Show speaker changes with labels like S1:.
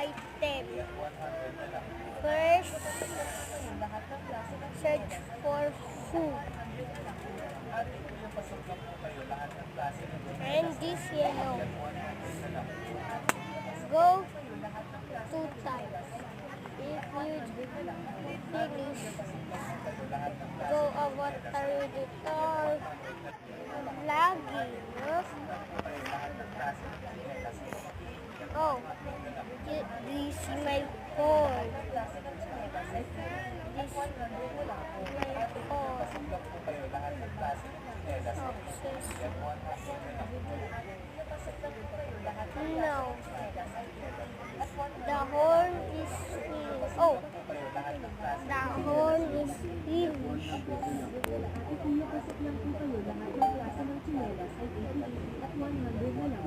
S1: item. First, search for food. And this yellow. Go 2 times. If you finish, go avatar editor. Lagi, no? Oh, this is my phone. This is my phone. Success. No. The horn is finished. Oh, the horn is finished.
S2: Kung napasok lang po kayo, lahat ng klase ng tsinelas ay 88 at 100 na lang.